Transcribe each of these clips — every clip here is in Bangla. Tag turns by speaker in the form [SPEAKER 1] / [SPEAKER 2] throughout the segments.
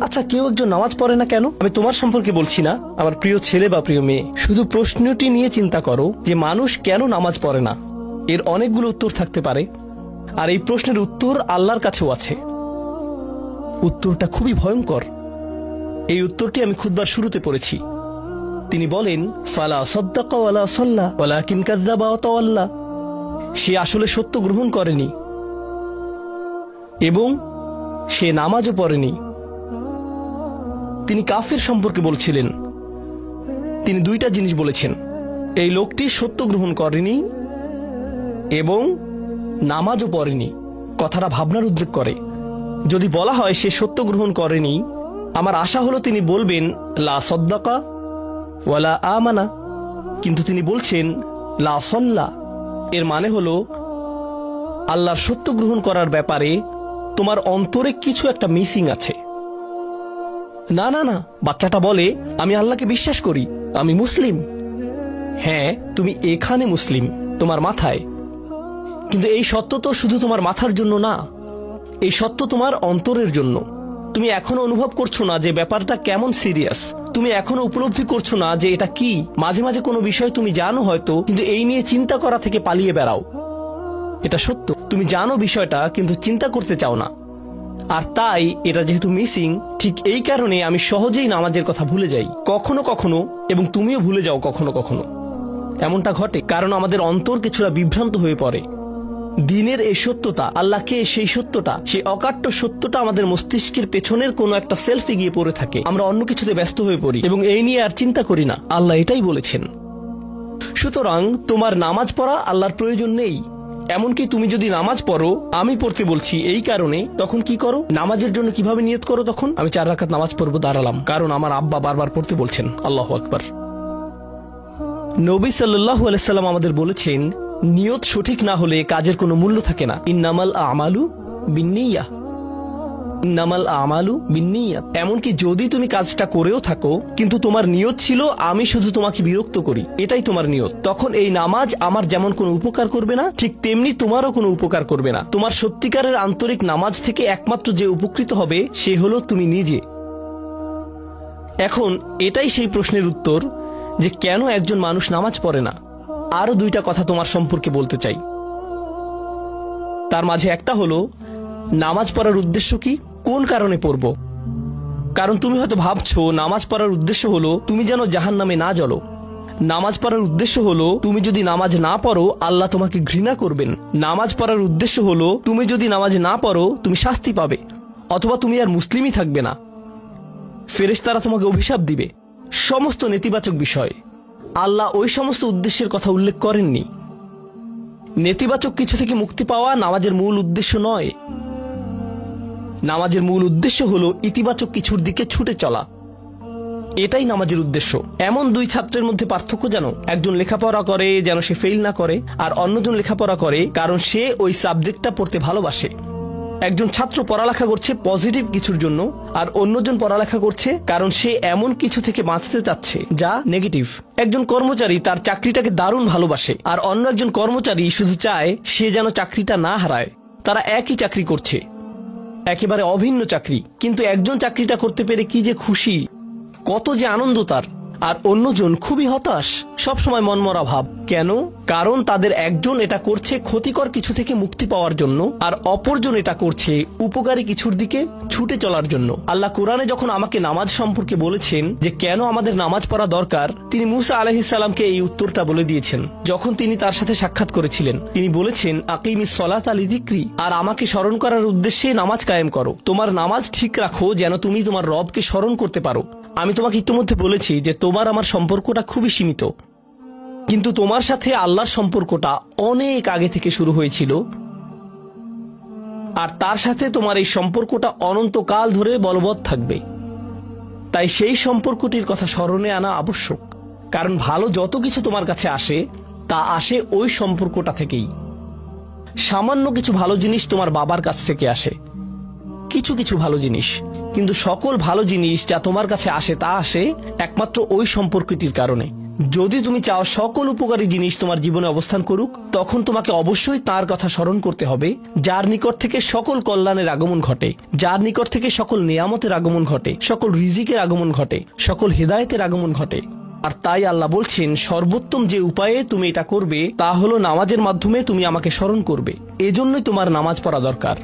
[SPEAKER 1] আচ্ছা, কেউ একজন নামাজ পড়ে না কেন? আমি তোমার সম্পর্কে বলছি না, আমার প্রিয় ছেলে বা প্রিয় মেয়ে। শুধু প্রশ্নটি নিয়ে চিন্তা করো যে মানুষ কেন নামাজ পড়ে না। এর অনেকগুলো উত্তর থাকতে পারে, আর এই প্রশ্নের উত্তর আল্লাহর কাছেও আছে। উত্তরটা খুবই ভয়ঙ্কর। এই উত্তরটি আমি খুতবার শুরুতে পড়েছি। তিনি বলেন, ফালা সাদ্দাকা ওয়ালা সাল্লা ওয়ালাকিন কাযযাবা ওয়া তাওয়াল্লা। সে আসলে সত্য গ্রহণ করেনি এবং সে নামাজও পড়েনি। তিনি কাফির সম্পর্কে বলছিলেন। তিনি দুইটা জিনিস বলেছেন, এই লোকটি সত্য গ্রহণ করেনি এবং নামাজও পড়েনি। কথাটা ভাবনার উদ্রেক করে। যদি বলা হয় সে সত্য গ্রহণ করেনি, আমার আশা হলো তিনি বলবেন লা সাদ্দাকা ওয়ালা আমানা, কিন্তু তিনি বলছেন লা সাল্লা। এর মানে হলো আল্লাহর সত্য গ্রহণ করার ব্যাপারে তোমার অন্তরে কিছু একটা মিসিং আছে। না না না, বাচ্চাটা বলে আমি আল্লাহকে বিশ্বাস করি, আমি মুসলিম। হ্যাঁ, তুমি এখানে মুসলিম, তোমার মাথায়, কিন্তু এই সত্য তো শুধু তোমার মাথার জন্য না, এই সত্য তোমার অন্তরের জন্য। তুমি এখনো অনুভব করছো না যে ব্যাপারটা কেমন সিরিয়াস। তুমি এখনো উপলব্ধি করছো না যে এটা কি। মাঝে মাঝে কোনো বিষয় তুমি জানো হয়তো, কিন্তু এই নিয়ে চিন্তা করা থেকে পালিয়ে বেড়াও। এটা সত্য, তুমি জানো বিষয়টা কিন্তু চিন্তা করতে চাও না। আর তাই এটা যেহেতু মিসিং, ঠিক এই কারণে আমি সহজেই নামাজের কথা ভুলে যাই কখনো কখনো, এবং তুমিও ভুলে যাও কখনো কখনো। এমনটা ঘটে কারণ আমাদের অন্তর কিছুটা বিভ্রান্ত হয়ে পড়ে। দিনের এই সত্যতা, আল্লাহকে সেই সত্যটা, সেই অকাট্য সত্যটা আমাদের মস্তিষ্কের পেছনের কোনো একটা সেলফে গিয়ে পড়ে থাকে। আমরা অন্য কিছুতে ব্যস্ত হয়ে পড়ি এবং এই নিয়ে আর চিন্তা করি না। আল্লাহ এটাই বলেছেন। সুতরাং তোমার নামাজ পড়া আল্লাহর প্রয়োজন নেই। এমনকি তুমি যদি নামাজ পড়ো, আমি পড়তে বলছি এই কারণে, তখন কি করো? নামাজের জন্য কিভাবে নিয়ত করো? তখন আমি 4 রাকাত নামাজ পড়বো, দাঁড়ালাম, কারণ আমার আব্বা বারবার পড়তে বলছেন। আল্লাহু আকবার। নবী সাল্লাল্লাহু আলাইহি সাল্লাম আমাদের বলেছেন, নিয়ত সঠিক না হলে কাজের কোনো মূল্য থাকে না। ইন্নামাল আমালু বিন্নিয়াহ, ইন্নামাল আমালু বিন্নিয়াত। এমনকি যদি তুমি কাজটা করেও থাকো কিন্তু তোমার নিয়ত ছিল আমি শুধু তোমাকে বিরক্ত করি, এটাই তোমার নিয়ত, তখন এই নামাজ আমার যেমন কোনো উপকার করবে না, ঠিক তেমনি তোমারও কোনো উপকার করবে না। তোমার সত্যিকারের আন্তরিক নামাজ থেকে একমাত্র যে উপকৃত হবে সে হলো তুমি নিজে। এখন এটাই সেই প্রশ্নের উত্তর যে কেন একজন মানুষ নামাজ পড়ে না। আরো 2টা কথা তোমার সম্পর্কে বলতে চাই। তার মাঝে একটা হলো নামাজ পড়ার উদ্দেশ্য কি, কোন কারণে পড়ব। কারণ তুমি হয়তো ভাবছো নামাজ পড়ার উদ্দেশ্য হলো তুমি যেন জাহান্নামে না জ্বলো। নামাজ পড়ার উদ্দেশ্য হলো তুমি যদি নামাজ না পড়ো আল্লাহ তোমাকে ঘৃণা করবেন। নামাজ পড়ার উদ্দেশ্য হলো তুমি যদি নামাজ না পড়ো তুমি শাস্তি পাবে, অথবা তুমি আর মুসলিমই থাকবে না, ফেরেশতারা তোমাকে অভিশাপ দিবে। সমস্ত নেতিবাচক বিষয়। আল্লাহ ওই সমস্ত উদ্দেশ্যের কথা উল্লেখ করেননি। নেতিবাচক কিছু থেকে মুক্তি পাওয়া নামাজের মূল উদ্দেশ্য নয়। নামাজের মূল উদ্দেশ্য হলো ইতিবাচক কিছুর দিকে ছুটে চলা, এটাই নামাজের উদ্দেশ্য। এমন 2 ছাত্রের মধ্যে পার্থক্য জানো? একজন লেখাপড়া করে যেন সে ফেল না করে, আর অন্যজন লেখাপড়া করে কারণ সে ওই সাবজেক্টটা পড়তে ভালোবাসে। একজন ছাত্র পড়ালেখা করছে পজিটিভ কিছুর জন্য, আর অন্যজন পড়ালেখা করছে কারণ সে এমন কিছু থেকে বাঁচতে চাচ্ছে যা নেগেটিভ। একজন কর্মচারী তার চাকরিটাকে দারুণ ভালোবাসে, আর অন্য একজন কর্মচারী শুধু চায় সে যেন চাকরিটা না হারায়। তারা একই চাকরি করছে, একেবারে অভিন্ন চাকরি, কিন্তু একজন চাকরিটা করতে পেরে কি যে খুশি, কত যে আনন্দ তার, আর অন্যজন খুবই হতাশ, সবসময় মনমরা ভাব। কেন? কারণ তাদের একজন এটা করছে ক্ষতিকর কিছু থেকে মুক্তি পাওয়ার জন্য, আর অপরজন এটা করছে উপকারী কিছুর দিকে ছুটে চলার জন্য। আল্লাহ কোরআনে যখন আমাকে নামাজ সম্পর্কে বলেছেন যে কেন আমাদের নামাজ পড়া দরকার, তিনি মুসা আলাইহিস সালামকে এই উত্তরটা বলে দিয়েছেন। যখন তিনি তার সাথে সাক্ষাৎ করেছিলেন তিনি বলেছেন, আকিমিস সলাতা লিযিকরি, আর আমাকে স্মরণ করার উদ্দেশ্যে নামাজ কায়েম করো। তোমার নামাজ ঠিক রাখো যেন তুমি তোমার রবকে স্মরণ করতে পারো। আমি তোমাকে ইতিমধ্যে বলেছি যে তোমার আমার সম্পর্কটা খুবই সীমিত, কিন্তু তোমার সাথে আল্লাহর সম্পর্কটা অনেক আগে থেকে শুরু হয়েছিল, আর তার সাথে তোমার এই সম্পর্কটা অনন্তকাল ধরে বলবৎ থাকবে। তাই সেই সম্পর্কটির কথা স্মরণে আনা আবশ্যক, কারণ ভালো যত কিছু তোমার কাছে আসে তা আসে ওই সম্পর্কটা থেকেই। সামান্য কিছু ভালো জিনিস তোমার বাবার কাছ থেকে আসে, কিছু কিছু ভালো জিনিস, কিন্তু সকল ভালো জিনিস যা তোমার কাছে আসে তা আসে একমাত্র ওই সম্পর্কটির কারণে। যদি তুমি চাও সকল উপকারী জিনিস তোমার জীবনে অবস্থান করুক, তখন তোমাকে অবশ্যই তার কথা স্মরণ করতে হবে যার নিকট থেকে সকল কল্যাণের আগমন ঘটে, যার নিকট থেকে সকল নিয়ামতের আগমন ঘটে, সকল রিজিকের আগমন ঘটে, সকল হেদায়েতের আগমন ঘটে। আর তাই আল্লাহ বলছেন, সর্বোত্তম যে উপায়ে তুমি এটা করবে তা হলো নামাজের মাধ্যমে তুমি আমাকে স্মরণ করবে। এজন্যই তোমার নামাজ পড়া দরকার।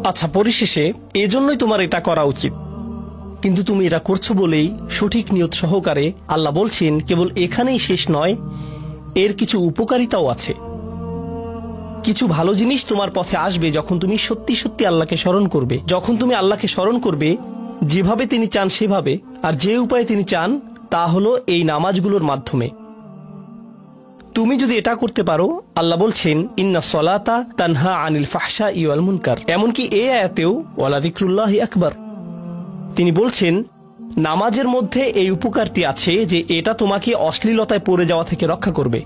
[SPEAKER 1] আচ্ছা, পরিশেষে এজন্যই তোমার এটা করা উচিত, কিন্তু তুমি এটা করছো বলেই সঠিক নিয়ত সহকারে আল্লাহ বলছেন কেবল এখানেই শেষ নয়, এর কিছু উপকারিতাও আছে। কিছু ভালো জিনিস তোমার পথে আসবে যখন তুমি সত্যি সত্যি আল্লাহকে স্মরণ করবে। যখন তুমি আল্লাহকে স্মরণ করবে যেভাবে তিনি চান সেভাবে, আর যে উপায়ে তিনি চান তা হলো এই নামাজগুলোর মাধ্যমে। তুমি যদি এটা করতে পারো, আল্লাহ বলছেন ইন্না সলাতা তানহা আনিল ফাহশা ওয়াল মুনকার। এমনকি এই আয়াতেও ওয়ালা যিকরুল্লাহি আকবার, তিনি বলছেন নামাজের মধ্যে এই উপকারটি আছে যে এটা তোমাকে অশ্লীলতায় পড়ে যাওয়া থেকে রক্ষা করবে।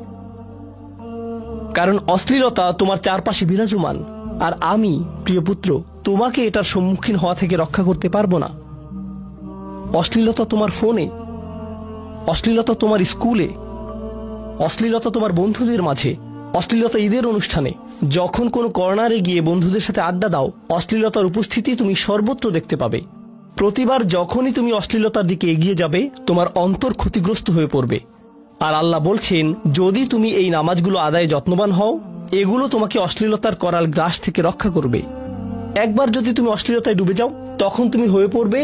[SPEAKER 1] কারণ অশ্লীলতা তোমার চারপাশে বিরাজমান, আর আমি প্রিয় পুত্র তোমাকে এটার সম্মুখীন হওয়া থেকে রক্ষা করতে পারবো না। অশ্লীলতা তোমার ফোনে, অশ্লীলতা তোমার স্কুলে, অশ্লীলতা তোমার বন্ধুদের মাঝে, অশ্লীলতা ঈদের অনুষ্ঠানে, যখন কোনো কর্নারে গিয়ে বন্ধুদের সাথে আড্ডা দাও, অশ্লীলতার উপস্থিতি তুমি সর্বত্র দেখতে পাবে। প্রতিবার যখনই তুমি অশ্লীলতার দিকে এগিয়ে যাবে তোমার অন্তর ক্ষতিগ্রস্ত হয়ে পড়বে। আর আল্লাহ বলছেন যদি তুমি এই নামাজগুলো আদায়ে যত্নবান হও, এগুলো তোমাকে অশ্লীলতার করাল গ্রাস থেকে রক্ষা করবে। একবার যদি তুমি অশ্লীলতায় ডুবে যাও, তখন তুমি হয়ে পড়বে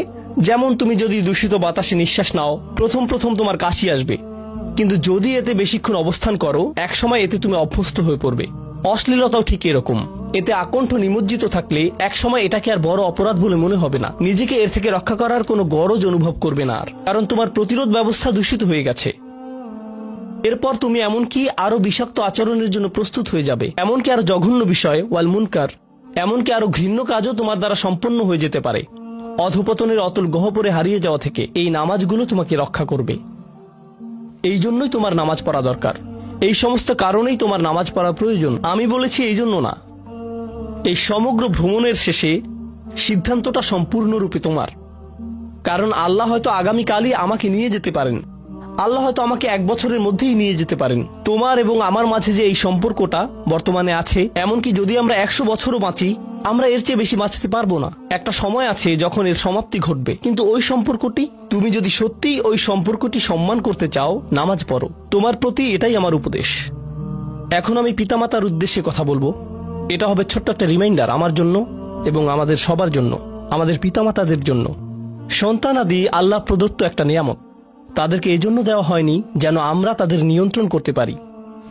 [SPEAKER 1] যেমন তুমি যদি দূষিত বাতাসে নিঃশ্বাস নাও, প্রথম প্রথম তোমার কাশি আসবে, কিন্তু যদি এতে বেশিক্ষণ অবস্থান করো একসময় এতে তুমি অভ্যস্ত হয়ে পড়বে। অশ্লীলতাও ঠিক এরকম, এতে আকণ্ঠ নিমজ্জিত থাকলে একসময় এটাকে আর বড় অপরাধ বলে মনে হবে না, নিজেকে এর থেকে রক্ষা করার কোনো গরজ অনুভব করবে না আর, কারণ তোমার প্রতিরোধ ব্যবস্থা দূষিত হয়ে গেছে। এরপর তুমি এমনকি আরো বিষাক্ত আচরণের জন্য প্রস্তুত হয়ে যাবে, এমনকি আরো জঘন্য বিষয় ওয়াল মুনকার, এমনকি আরো ঘৃণ্য কাজও তোমার দ্বারা সম্পন্ন হয়ে যেতে পারে। অধপতনের অতল গহ্বরে হারিয়ে যাওয়া থেকে এই নামাজগুলো তোমাকে রক্ষা করবে। এই জন্যই তোমার নামাজ পড়া দরকার, এই সমস্ত কারণেই তোমার নামাজ পড়া প্রয়োজন। আমি বলেছি এই জন্য না, এই সমগ্র ভ্রমণের শেষে সিদ্ধান্তটা সম্পূর্ণরূপে তোমার। কারণ আল্লাহ হয়তো আগামীকালই আমাকে নিয়ে যেতে পারেন, আল্লাহ হয়তো আমাকে 1 বছরের মধ্যেই নিয়ে যেতে পারেন। তোমার এবং আমার মাঝে যে এই সম্পর্কটা বর্তমানে আছে, এমনকি যদি আমরা 100 বছরও বাঁচি, আমরা এর চেয়ে বেশি বাঁচতে পারবো না। একটা সময় আছে যখন এর সমাপ্তি ঘটবে, কিন্তু ওই সম্পর্কটি, তুমি যদি সত্যি ওই সম্পর্কটি সম্মান করতে চাও, নামাজ পড়ো। তোমার প্রতি এটাই আমার উপদেশ। এখন আমি পিতামাতার উদ্দেশ্যে কথা বলবো। এটা হবে ছোট্ট একটা রিমাইন্ডার আমার জন্য এবং আমাদের সবার জন্য, আমাদের পিতামাতাদের জন্য। সন্তানাদি আল্লাহ প্রদত্ত একটা নিয়ামত, তাদেরকে এজন্য দেওয়া হয়নি যেন আমরা তাদের নিয়ন্ত্রণ করতে পারি।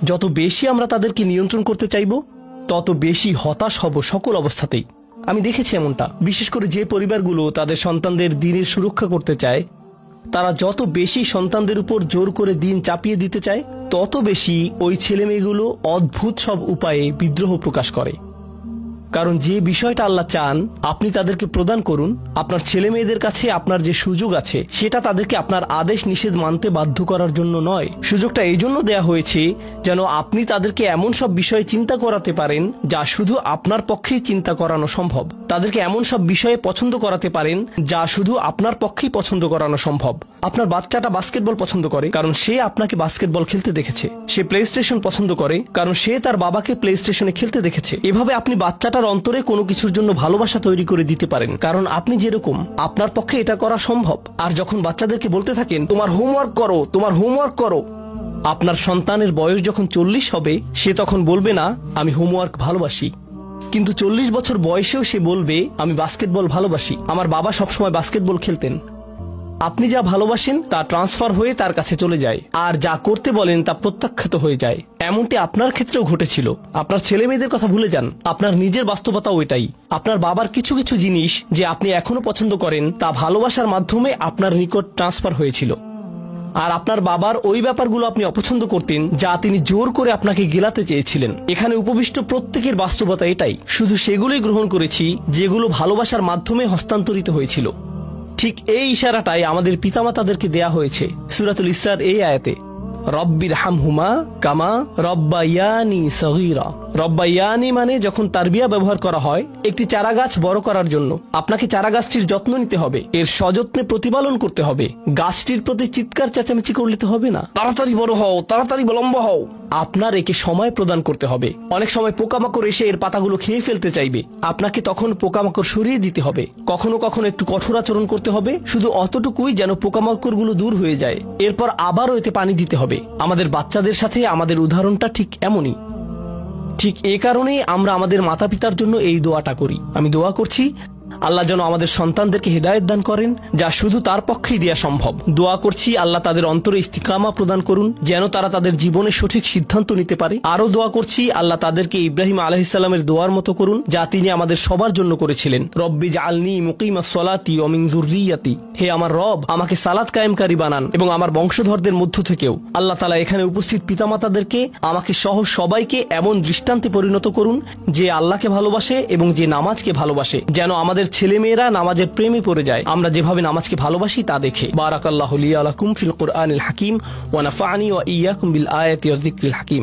[SPEAKER 1] যত বেশি আমরা তাদেরকে নিয়ন্ত্রণ করতে চাইব, তত বেশি হতাশ হব সকল অবস্থাতেই। আমি দেখেছি এমনটা, বিশেষ করে যে পরিবারগুলো তাদের সন্তানদের দিনের সুরক্ষা করতে চায়, তারা যত বেশি সন্তানদের উপর জোর করে দিন চাপিয়ে দিতে চায়, তত বেশি ওই ছেলেমেয়েগুলো অদ্ভুত সব উপায়ে বিদ্রোহ প্রকাশ করে। কারণ যে বিষয়টা আল্লাহ চান আপনি তাদেরকে প্রদান করুন, আপনার ছেলে মেয়েদের কাছে আপনার যে সুযোগ আছে সেটা তাদেরকে আপনার আদেশ নিষেধ মানতে বাধ্য করার জন্য নয়। সুযোগটা এই জন্য দেয়া হয়েছে যেন আপনি তাদেরকে এমন সব বিষয়ে চিন্তা করাতে পারেন যা শুধু আপনার পক্ষেই চিন্তা করানো সম্ভব, তাদেরকে এমন সব বিষয়ে পছন্দ করাতে পারেন যা শুধু আপনার পক্ষেই পছন্দ করানো সম্ভব। আপনার বাচ্চাটা বাস্কেটবল পছন্দ করে কারণ সে আপনাকে বাস্কেটবল খেলতে দেখেছে, সে প্লে স্টেশন পছন্দ করে কারণ সে তার বাবাকে প্লে স্টেশনে খেলতে দেখেছে। এভাবে আপনি বাচ্চাটার অন্তরে কোনো কিছুর জন্য ভালোবাসা তৈরি করে দিতে পারেন, কারণ আপনি যেরকম আপনার পক্ষে এটা করা সম্ভব। আর যখন বাচ্চাদেরকে বলতে থাকেন তোমার হোমওয়ার্ক করো, তোমার হোমওয়ার্ক করো, আপনার সন্তানের বয়স যখন 40 হবে সে তখন বলবে না আমি হোমওয়ার্ক ভালোবাসি, কিন্তু 40 বছর বয়সেও সে বলবে আমি বাস্কেটবল ভালোবাসি, আমার বাবা সবসময় বাস্কেটবল খেলতেন। আপনি যা ভালোবাসেন তা ট্রান্সফার হয়ে তার কাছে চলে যায়, আর যা করতে বলেন তা প্রত্যাখ্যাত হয়ে যায়। এমনটি আপনার ক্ষেত্রেও ঘটেছিল। আপনার ছেলে মেয়েদের কথা ভুলে যান, আপনার নিজের বাস্তবতা ওইটাই। আপনার বাবার কিছু কিছু জিনিস যে আপনি এখনো পছন্দ করেন তা ভালোবাসার মাধ্যমে আপনার নিকট ট্রান্সফার হয়েছিল, আর আপনার বাবার ওই ব্যাপারগুলো আপনি অপছন্দ করতেন যা তিনি জোর করে আপনাকে গেলাতে চেয়েছিলেন। এখানে উপবিষ্ট প্রত্যেকের বাস্তবতা এটাই, শুধু সেগুলোই গ্রহণ করেছি যেগুলো ভালোবাসার মাধ্যমে হস্তান্তরিত হয়েছিল। ঠিক এই ইশারাটাই আমাদের পিতামাতাদেরকে দেয়া হয়েছে সূরাতুল ইসরার এই আয়াতে, রব্বির হামহুমা কামা রব্বায়ানি সগীরা। রব্বাইয়ানি মানে যখন তারবিয়া ব্যবহার করা হয় একটি চারা গাছ বড় করার জন্য আপনাকে চারা গাছটির যত্ন নিতে হবে, এর সযত্নে প্রতিপালন করতে হবে। গাছটির প্রতি চিৎকার চেঁচামেচি করলে তো হবে না, তাড়াতাড়ি বড় হও, তাড়াতাড়ি লম্বা হও। আপনার একে সময় প্রদান করতে হবে। অনেক সময় পোকামাকড় এসে এর পাতাগুলো খেয়ে ফেলতে চাইবে, আপনাকে তখন পোকামাকড় সরিয়ে দিতে হবে। কখনো কখনো একটু কঠোর আচরণ করতে হবে, শুধু অতটুকুই যেন পোকামাকড়গুলো দূর হয়ে যায়। এরপর আবারও এতে পানি দিতে হবে। আমাদের বাচ্চাদের সাথে আমাদের উদাহরণটা ঠিক এমনই। ঠিক এ কারণেই আমরা আমাদের মাতা পিতার জন্য এই দোয়াটা করি। আমি দোয়া করছি আল্লাহ যেন আমাদের সন্তানদেরকে হেদায়েত দান করেন, যা শুধু তার পক্ষেই দেয়া সম্ভব। দোয়া করছি আল্লাহ তাদের অন্তরে ইস্তিকামা প্রদান করুন, যেন তারা তাদের জীবনে সঠিক সিদ্ধান্ত নিতে পারে। আরো দোয়া করছি আল্লাহ তাদেরকে ইব্রাহিম আলাইহিস সালামের দোয়ার মতো করুন, যা তিনি আমাদের সবার জন্য করেছিলেন। রব্বি জাআলনি মুকিমাস সলাতি ওয়া মিন যুররিয়াতি, হে আমার রব, আমাকে সালাত কায়েমকারী বানান এবং আমার বংশধরদের মধ্য থেকেও। আল্লাহ তাআলা এখানে উপস্থিত পিতামাতাদেরকে, আমাকে সহ সবাইকে এমন দৃষ্টান্তে পরিণত করুন যে আল্লাহকে ভালোবাসে এবং যে নামাজকে ভালোবাসে, যেন আমাদের ছেলেমেয়েরা নামাজের প্রেমে পড়ে যায় আমরা যেভাবে নামাজকে ভালোবাসি তা দেখে। বারাকাল্লাহু লি ওয়া লাকুম ফিল কুরআনিল হাকিম ওয়া নাফা'নি ওয়া ইয়্যাকুম বিল আয়াতি ওয়াজ যিকরিল হাকিম।